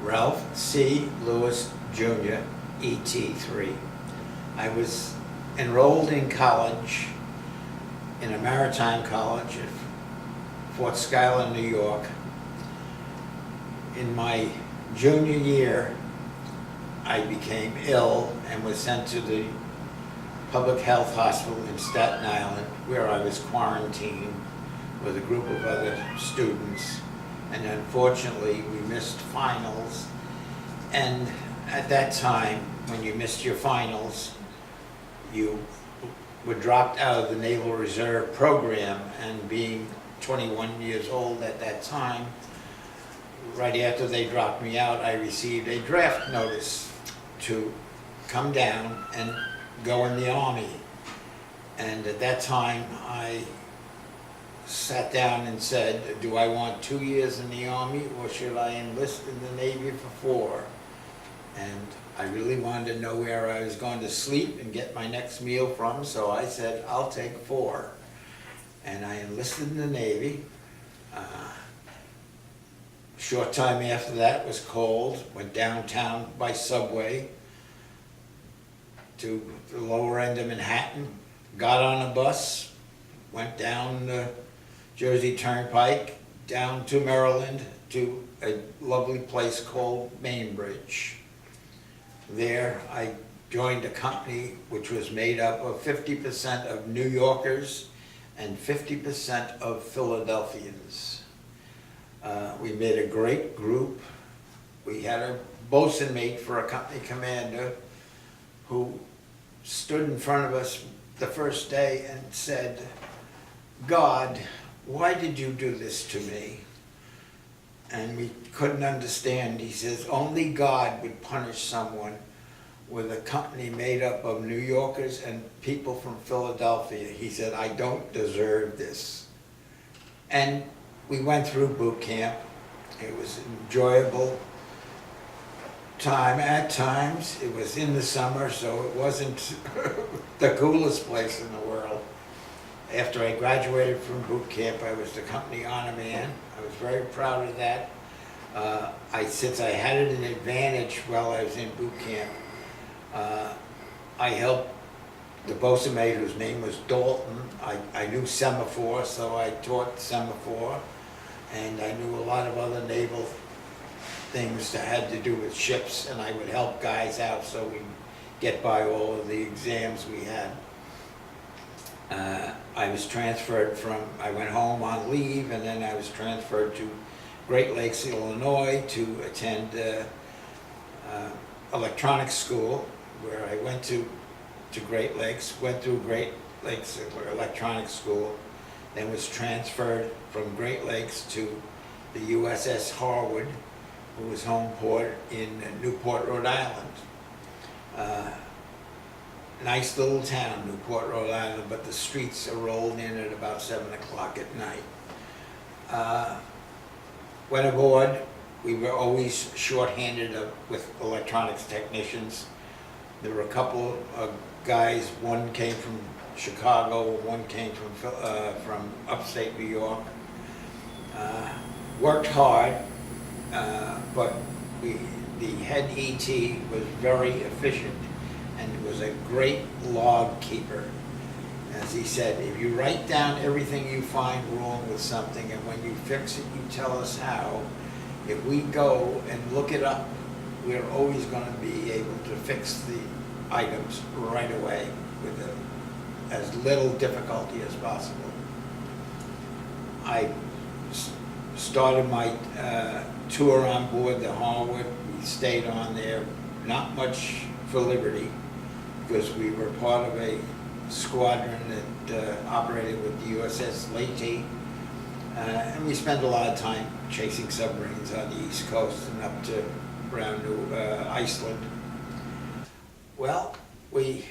Ralph C. Lewis Jr., ET3. I was enrolled in college, in a maritime college at Fort Schuyler, New York. In my junior year, I became ill and was sent to the public health hospital in Staten Island, where I was quarantined with a group of other students. And unfortunately, we missed finals. And at that time, when you missed your finals, you were dropped out of the Naval Reserve program, and being 21 years old at that time, right after they dropped me out, I received a draft notice to come down and go in the Army. And at that time, I sat down and said, do I want 2 years in the Army, or should I enlist in the Navy for 4? And I really wanted to know where I was going to sleep and get my next meal from, so I said, I'll take 4. And I enlisted in the Navy. Short time after that, was called, went downtown by subway to the lower end of Manhattan, got on a bus, went down the Jersey Turnpike, down to Maryland, to a lovely place called Bainbridge. There I joined a company which was made up of 50% of New Yorkers and 50% of Philadelphians. We made a great group. We had a bosun mate for a company commander who stood in front of us the first day and said, God, why did you do this to me? And we couldn't understand. He says, only God would punish someone with a company made up of New Yorkers and people from Philadelphia. He said, I don't deserve this. And we went through boot camp. It was an enjoyable time at times. It was in the summer, so it wasn't the coolest place in the world. After I graduated from boot camp, I was the company honor man. I was very proud of that. Since I had an advantage while I was in boot camp, I helped the bosun mate, whose name was Dalton. I knew semaphore, so I taught semaphore, and I knew a lot of other naval things that had to do with ships, and I would help guys out so we'd get by all of the exams we had. I was transferred I went home on leave, and then I was transferred to Great Lakes, Illinois to attend electronics school, where I went to Great Lakes, went through Great Lakes electronics school, then was transferred from Great Lakes to the USS Harwood, who was home port in Newport, Rhode Island. Nice little town, Newport, Rhode Island, but the streets are rolled in at about 7 o'clock at night. Went aboard. We were always shorthanded with electronics technicians. There were a couple of guys, one came from Chicago, one came from upstate New York. Worked hard, but the head ET was very efficient and was a great log keeper. As he said, if you write down everything you find wrong with something, and when you fix it, you tell us how, if we go and look it up, we're always going to be able to fix the items right away with as little difficulty as possible. I started my tour on board the Harwood. We stayed on there, not much for liberty, because we were part of a squadron that operated with the USS Leyte, and we spent a lot of time chasing submarines on the East Coast and up to around Iceland. Well, we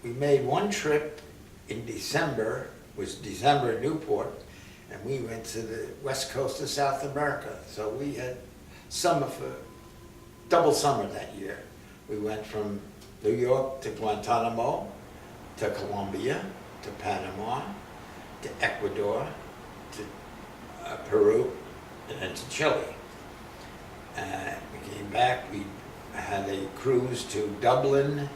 made one trip in December, was December in Newport, and we went to the west coast of South America. So we had double summer that year. We went from New York to Guantanamo, to Colombia, to Panama, to Ecuador, to Peru, and then to Chile. back. We had a cruise to Dublin,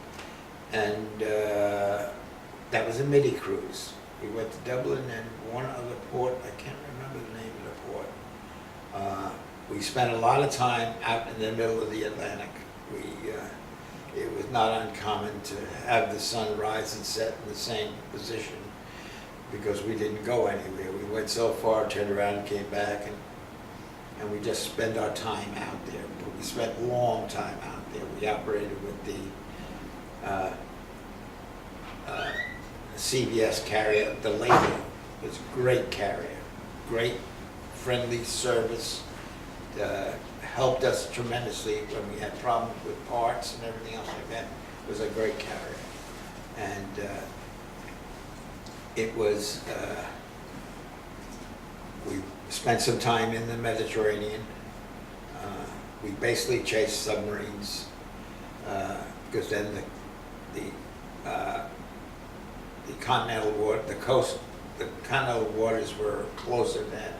and that was a midi cruise. We went to Dublin and one other port, I can't remember the name of the port. We spent a lot of time out in the middle of the Atlantic. It was not uncommon to have the sun rise and set in the same position because we didn't go anywhere. We went so far, turned around and came back, and we just spent our time out there. But we spent a long time out there. We operated with the CBS carrier. The lady was a great carrier, great friendly service, helped us tremendously when we had problems with parts and everything else like that. It was a great carrier. And it was, we spent some time in the Mediterranean. We basically chased submarines because then the continental water, the continental waters were closer then,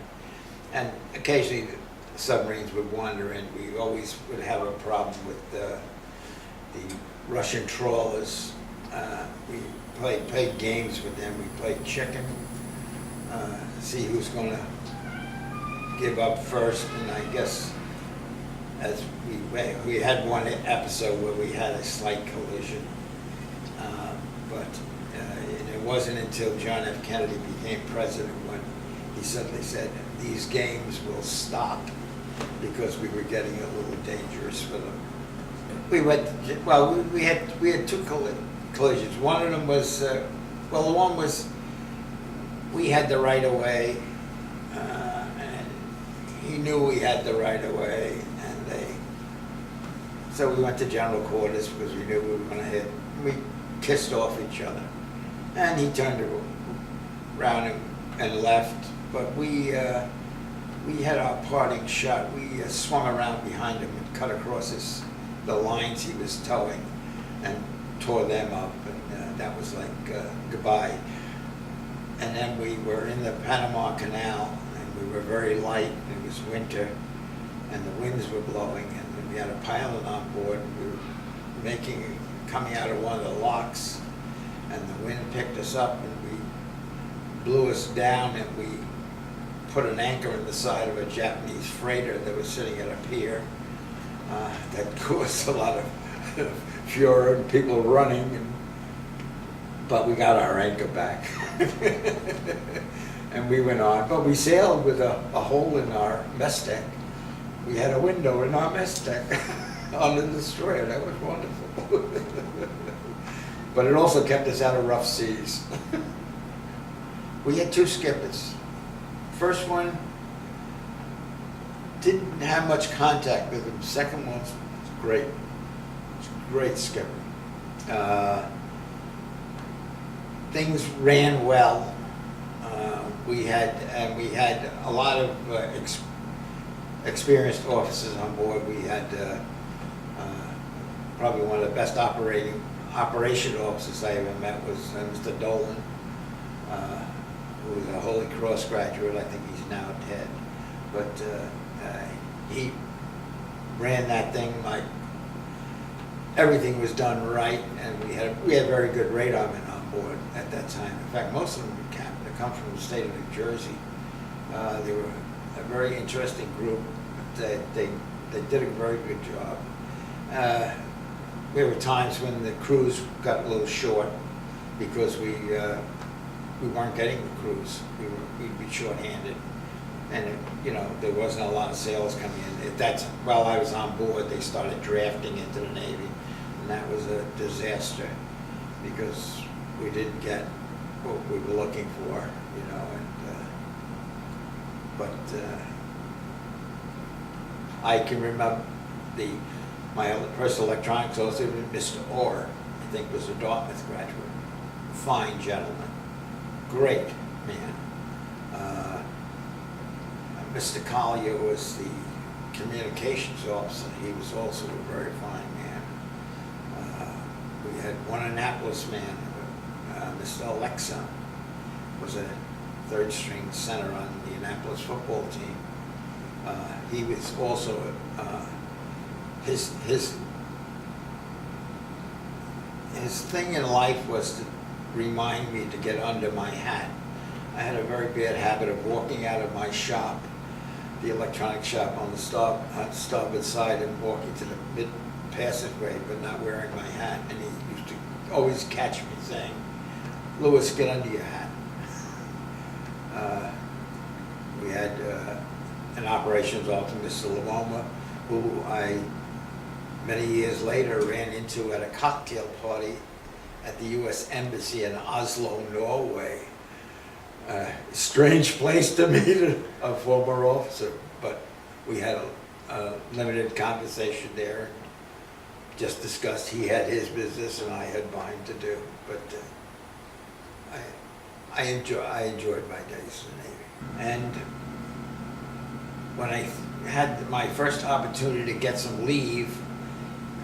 and occasionally the submarines would wander in. We always would have a problem with the Russian trawlers. We played games with them. We played chicken, see who's going to give up first, and I guess as we had one episode where we had a slight collision, but it wasn't until John F. Kennedy became president when he suddenly said, these games will stop, because we were getting a little dangerous for them. We went, well, we had two collisions. One of them was, the one was, we had the right of way, and he knew we had the right of way, so we went to general quarters because we knew we were going to hit. We kissed off each other, and he turned around and left. But we had our parting shot. We swung around behind him and cut across the lines he was towing, and tore them up. And that was like goodbye. And then we were in the Panama Canal, and we were very light. It was winter, and the winds were blowing, and we had a pilot on board. We were coming out of one of the locks, and the wind picked us up, and we blew us down, and we put an anchor in the side of a Japanese freighter that was sitting at a pier. That caused a lot of furor and people running, but we got our anchor back. And we went on, but we sailed with a hole in our mess deck. We had a window in our mess deck on the destroyer. That was wonderful. But it also kept us out of rough seas. We had two skippers. First one didn't have much contact with him. Second one's great. Great skipper. Things ran well. We had a lot of experienced officers on board. We had probably one of the best operation officers I ever met was Mr. Dolan, who was a Holy Cross graduate. I think he's now dead, but he ran that thing like everything was done right, and we had very good radarmen on board at that time. In fact, most of them come from the state of New Jersey. They were a very interesting group. They did a very good job. There were times when the crews got a little short because we weren't getting the crews. We'd be short-handed, and there wasn't a lot of sailors coming in. While I was on board, they started drafting into the Navy, and that was a disaster because we didn't get what we were looking for, but I can remember my first electronics officer, Mr. Orr, I think was a Dartmouth graduate, fine gentleman, great man. Mr. Collier was the communications officer. He was also a very fine man. We had one Annapolis man, Mr. Alexa, was a third string center on the Annapolis football team. He was also his thing in life was to remind me to get under my hat. I had a very bad habit of walking out of my shop, the electronic shop, on the starboard side, and walking to the mid passageway, but not wearing my hat. And he used to always catch me saying, "Louis, get under your hat." We had an operations officer, Mr. Lamoma, who I, many years later, ran into at a cocktail party at the U.S. Embassy in Oslo, Norway. Strange place to meet a former officer, but we had a limited conversation there. Just discussed, he had his business and I had mine to do. But I enjoyed my days in the Navy. And when I had my first opportunity to get some leave,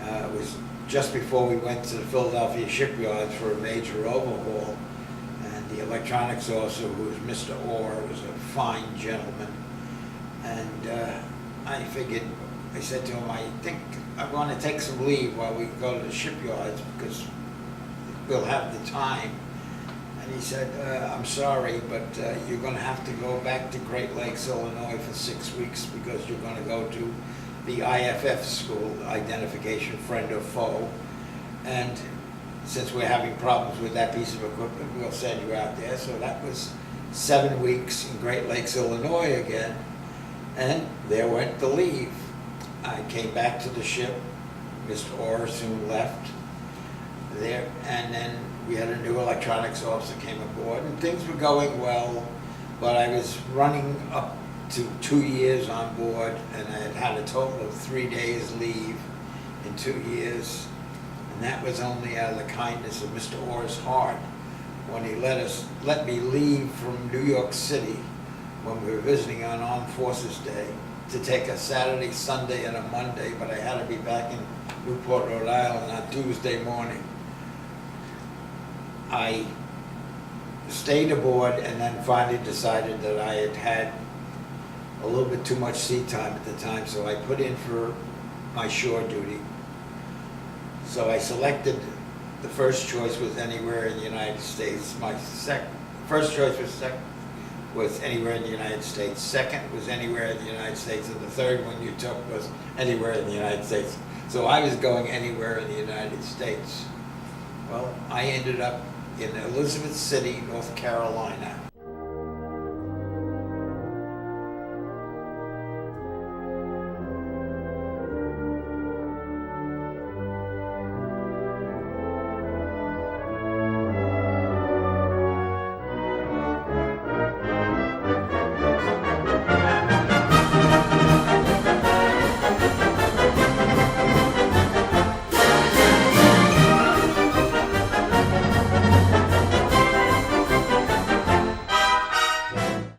it was just before we went to the Philadelphia shipyards for a major overhaul. And the electronics officer, who was Mr. Orr, was a fine gentleman. And I said to him, I think I want to take some leave while we go to the shipyards because we'll have the time. And he said, I'm sorry, but you're going to have to go back to Great Lakes, Illinois for 6 weeks because you're going to go to the IFF school, Identification Friend or Foe. And since we're having problems with that piece of equipment, we'll send you out there. So that was 7 weeks in Great Lakes, Illinois again. And there went the leave. I came back to the ship. Mr. Orr soon left there. And then we had a new electronics officer came aboard, and things were going well, but I was running up to 2 years on board, and I had had a total of 3 days leave in 2 years. And that was only out of the kindness of Mr. Orr's heart when he let me leave from New York City when we were visiting on Armed Forces Day to take a Saturday, Sunday, and a Monday, but I had to be back in Newport, Rhode Island on Tuesday morning. I stayed aboard and then finally decided that I had had a little bit too much sea time at the time, so I put in for my shore duty. So I selected, the first choice was anywhere in the United States. My first choice was anywhere in the United States. Second was anywhere in the United States, and the third one you took was anywhere in the United States. So I was going anywhere in the United States. Well, I ended up in Elizabeth City, North Carolina,